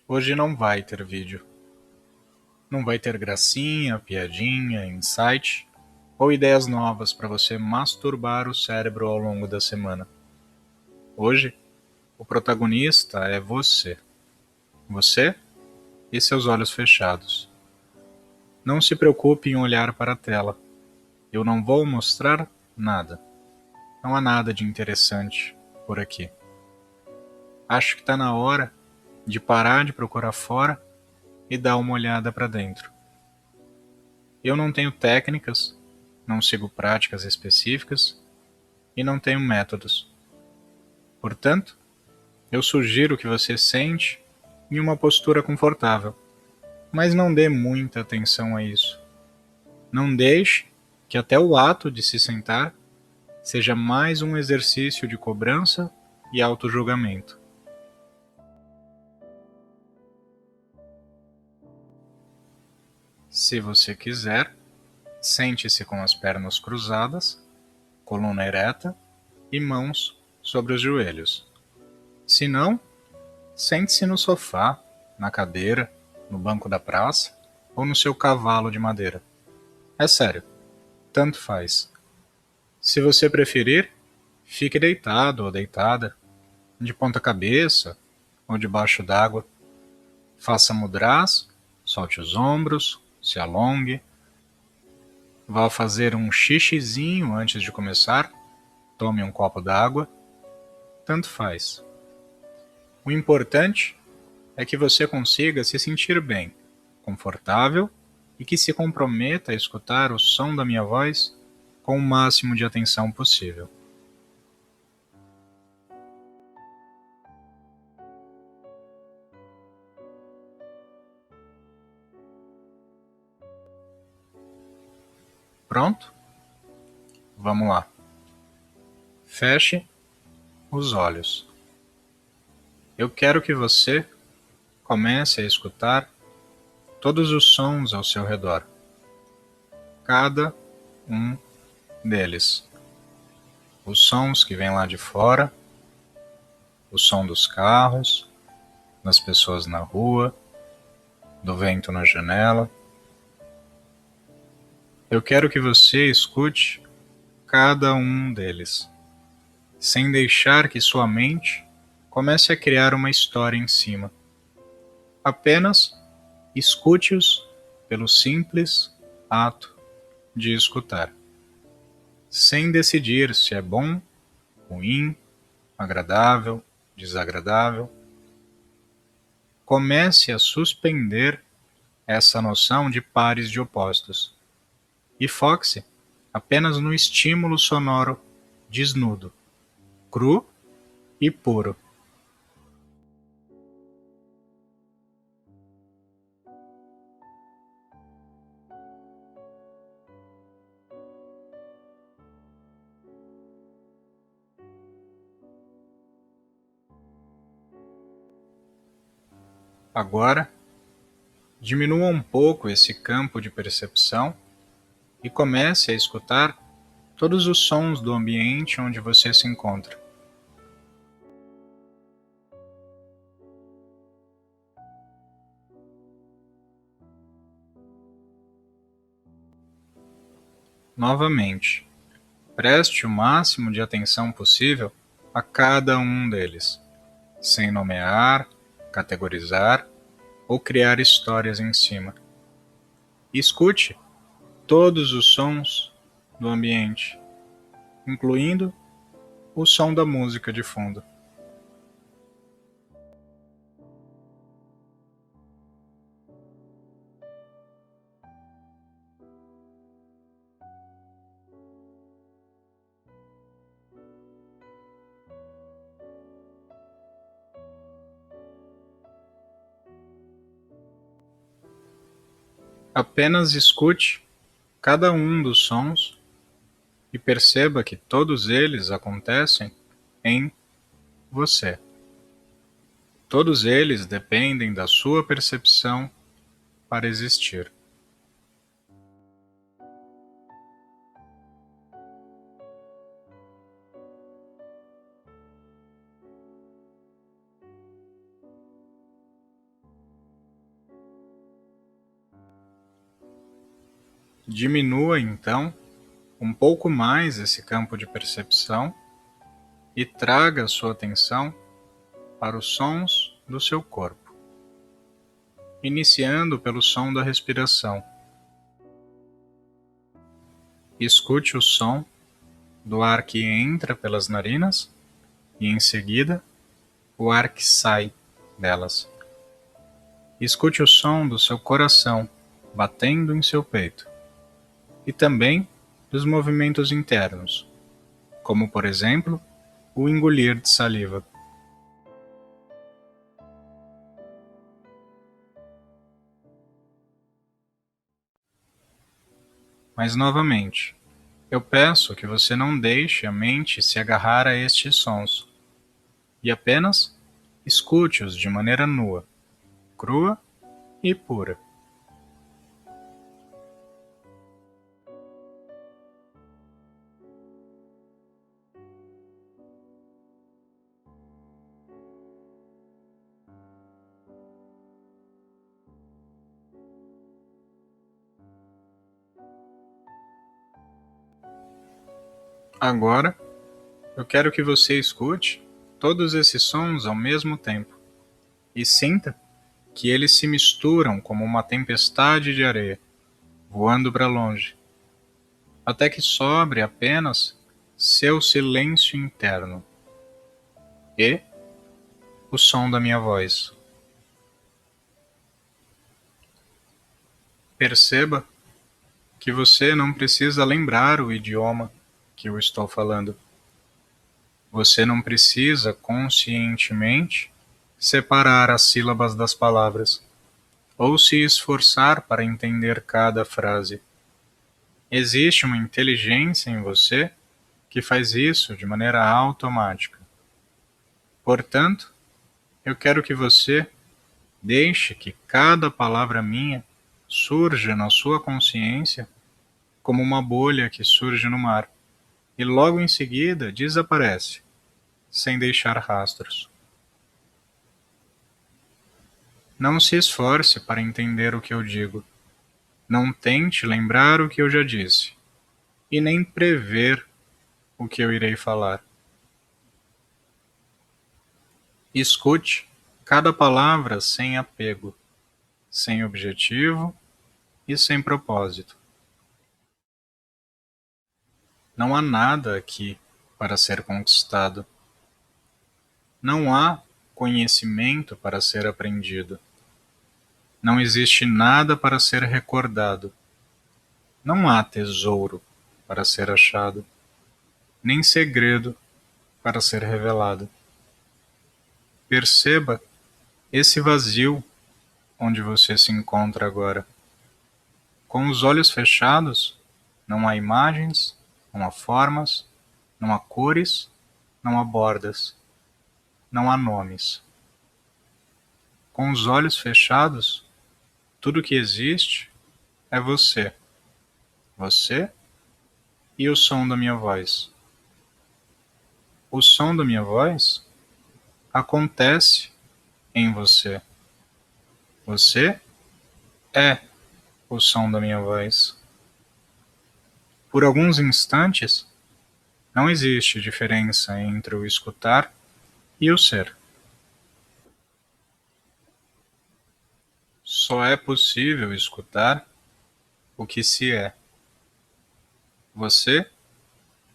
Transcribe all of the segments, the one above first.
Hoje não vai ter vídeo. Não vai ter gracinha, piadinha, insight ou ideias novas para você masturbar o cérebro ao longo da semana. Hoje, o protagonista é você. Você e seus olhos fechados. Não se preocupe em olhar para a tela. Eu não vou mostrar nada. Não há nada de interessante por aqui. Acho que está na hora de parar de procurar fora e dar uma olhada para dentro. Eu não tenho técnicas, não sigo práticas específicas e não tenho métodos. Portanto, eu sugiro que você sente em uma postura confortável, mas não dê muita atenção a isso. Não deixe que até o ato de se sentar seja mais um exercício de cobrança e autojulgamento. Se você quiser, sente-se com as pernas cruzadas, coluna ereta e mãos sobre os joelhos. Se não, sente-se no sofá, na cadeira, no banco da praça ou no seu cavalo de madeira. É sério, tanto faz. Se você preferir, fique deitado ou deitada, de ponta cabeça ou debaixo d'água. Faça mudras, solte os ombros, se alongue. Vá fazer um xixizinho antes de começar, tome um copo d'água. Tanto faz. O importante é que você consiga se sentir bem, confortável e que se comprometa a escutar o som da minha voz com o máximo de atenção possível. Pronto? Vamos lá. Feche os olhos. Eu quero que você comece a escutar todos os sons ao seu redor, cada um deles. Os sons que vêm lá de fora, o som dos carros, das pessoas na rua, do vento na janela. Eu quero que você escute cada um deles, sem deixar que sua mente comece a criar uma história em cima. Apenas escute-os pelo simples ato de escutar, sem decidir se é bom, ruim, agradável, desagradável. Comece a suspender essa noção de pares de opostos e foque-se apenas no estímulo sonoro desnudo, cru e puro. Agora, diminua um pouco esse campo de percepção e comece a escutar todos os sons do ambiente onde você se encontra. Novamente, preste o máximo de atenção possível a cada um deles, sem nomear, categorizar ou criar histórias em cima. Escute todos os sons do ambiente, incluindo o som da música de fundo. Apenas escute cada um dos sons e perceba que todos eles acontecem em você. Todos eles dependem da sua percepção para existir. Diminua, então, um pouco mais esse campo de percepção e traga a sua atenção para os sons do seu corpo, iniciando pelo som da respiração. Escute o som do ar que entra pelas narinas e, em seguida, o ar que sai delas. Escute o som do seu coração batendo em seu peito e também dos movimentos internos, como, por exemplo, o engolir de saliva. Mas, novamente, eu peço que você não deixe a mente se agarrar a estes sons e apenas escute-os de maneira nua, crua e pura. Agora, eu quero que você escute todos esses sons ao mesmo tempo e sinta que eles se misturam como uma tempestade de areia, voando para longe, até que sobre apenas seu silêncio interno e o som da minha voz. Perceba que você não precisa lembrar o idioma que eu estou falando. Você não precisa conscientemente separar as sílabas das palavras ou se esforçar para entender cada frase. Existe uma inteligência em você que faz isso de maneira automática. Portanto, eu quero que você deixe que cada palavra minha surja na sua consciência como uma bolha que surge no mar e logo em seguida desaparece, sem deixar rastros. Não se esforce para entender o que eu digo. Não tente lembrar o que eu já disse, e nem prever o que eu irei falar. Escute cada palavra sem apego, sem objetivo e sem propósito. Não há nada aqui para ser conquistado. Não há conhecimento para ser aprendido. Não existe nada para ser recordado. Não há tesouro para ser achado, nem segredo para ser revelado. Perceba esse vazio onde você se encontra agora. Com os olhos fechados, não há imagens, não há formas, não há cores, não há bordas, não há nomes. Com os olhos fechados, tudo que existe é você. Você e o som da minha voz. O som da minha voz acontece em você. Você é o som da minha voz. Por alguns instantes, não existe diferença entre o escutar e o ser. Só é possível escutar o que se é. Você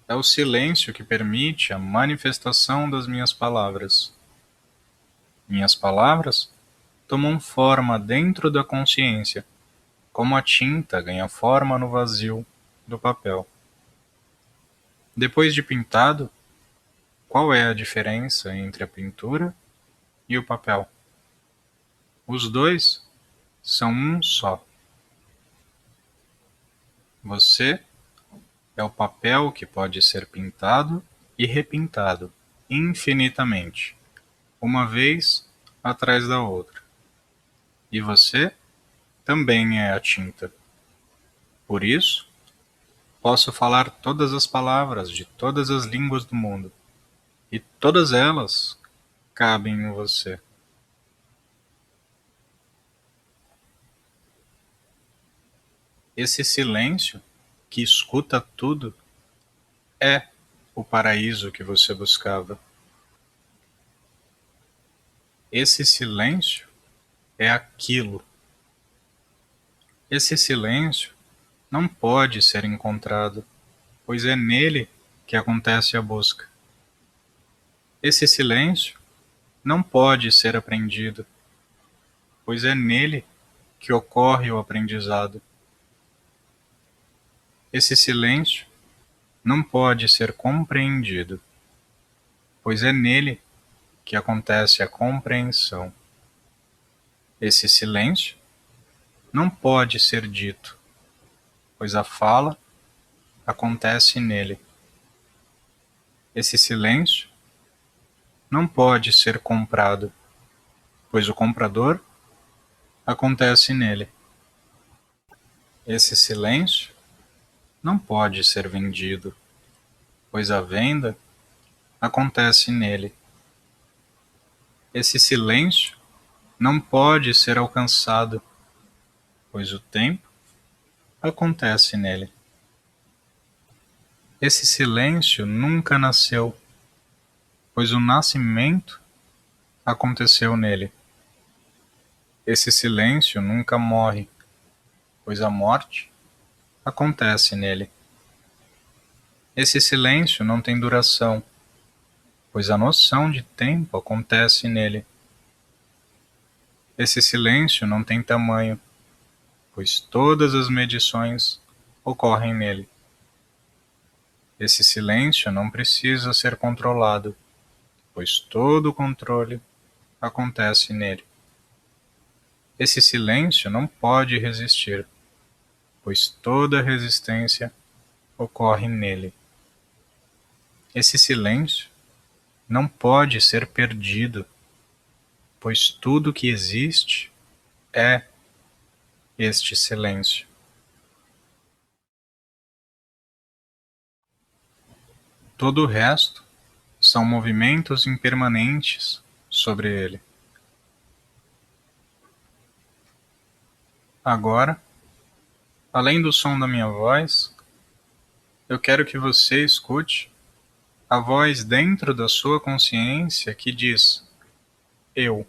é o silêncio que permite a manifestação das minhas palavras. Minhas palavras tomam forma dentro da consciência, como a tinta ganha forma no vazio do papel. Depois de pintado, qual é a diferença entre a pintura e o papel? Os dois são um só. Você é o papel que pode ser pintado e repintado infinitamente, uma vez atrás da outra. E você também é a tinta. Por isso, posso falar todas as palavras de todas as línguas do mundo, e todas elas cabem em você. Esse silêncio, que escuta tudo, é o paraíso que você buscava. Esse silêncio é aquilo. Esse silêncio não pode ser encontrado, pois é nele que acontece a busca. Esse silêncio não pode ser aprendido, pois é nele que ocorre o aprendizado. Esse silêncio não pode ser compreendido, pois é nele que acontece a compreensão. Esse silêncio não pode ser dito, pois a fala acontece nele. Esse silêncio não pode ser comprado, pois o comprador acontece nele. Esse silêncio não pode ser vendido, pois a venda acontece nele. Esse silêncio não pode ser alcançado, pois o tempo acontece nele. Esse silêncio nunca nasceu, pois o nascimento aconteceu nele. Esse silêncio nunca morre, pois a morte acontece nele. Esse silêncio não tem duração, pois a noção de tempo acontece nele. Esse silêncio não tem tamanho, pois todas as medições ocorrem nele. Esse silêncio não precisa ser controlado, pois todo o controle acontece nele. Esse silêncio não pode resistir, pois toda resistência ocorre nele. Esse silêncio não pode ser perdido, pois tudo que existe é este silêncio. Todo o resto são movimentos impermanentes sobre ele. Agora, além do som da minha voz, eu quero que você escute a voz dentro da sua consciência que diz eu.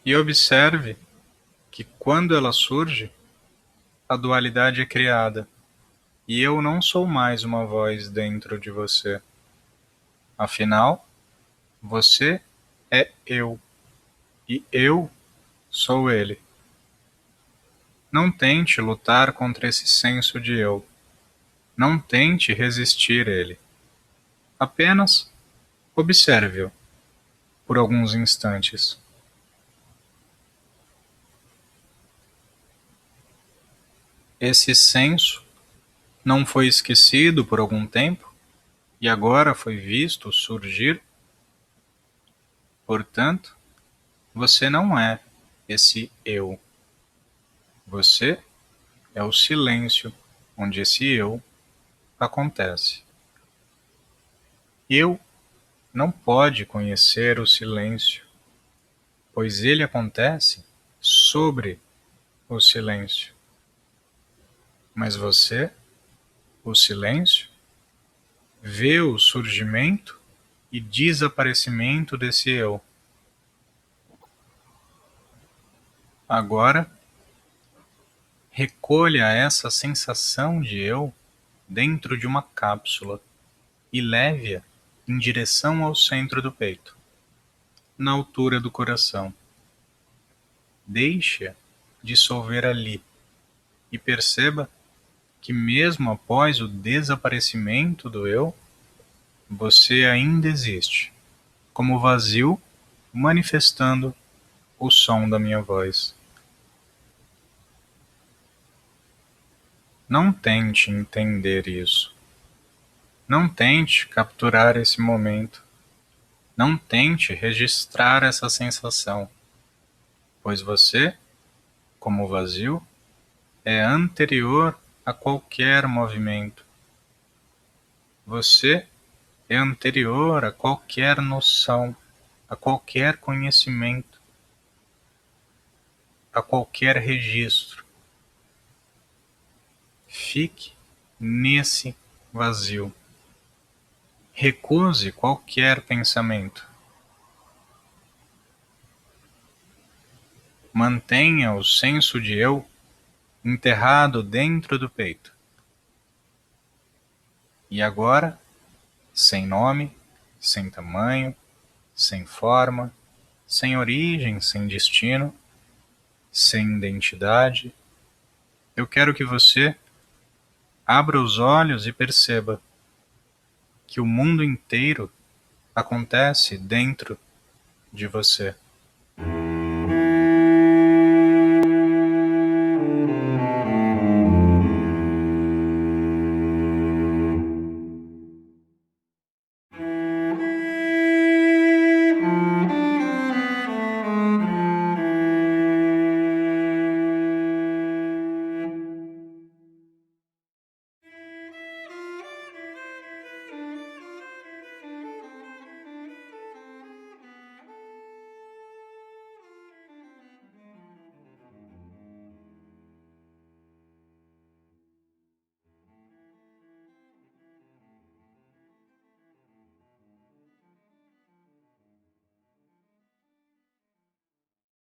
E observe que quando ela surge, a dualidade é criada, e eu não sou mais uma voz dentro de você. Afinal, você é eu, e eu sou ele. Não tente lutar contra esse senso de eu. Não tente resistir ele. Apenas observe-o por alguns instantes. Esse senso não foi esquecido por algum tempo e agora foi visto surgir. Portanto, você não é esse eu. Você é o silêncio onde esse eu acontece. Eu não pode conhecer o silêncio, pois ele acontece sobre o silêncio. Mas você, o silêncio, vê o surgimento e desaparecimento desse eu. Agora, recolha essa sensação de eu dentro de uma cápsula e leve-a em direção ao centro do peito, na altura do coração. Deixe-a dissolver ali e perceba que mesmo após o desaparecimento do eu, você ainda existe, como vazio manifestando o som da minha voz. Não tente entender isso. Não tente capturar esse momento. Não tente registrar essa sensação, pois você, como vazio, é anterior a qualquer movimento. Você é anterior a qualquer noção, a qualquer conhecimento. a qualquer registro. Fique nesse vazio. Recuse qualquer pensamento. Mantenha o senso de eu enterrado dentro do peito. E agora, sem nome, sem tamanho, sem forma, sem origem, sem destino, sem identidade, eu quero que você abra os olhos e perceba que o mundo inteiro acontece dentro de você.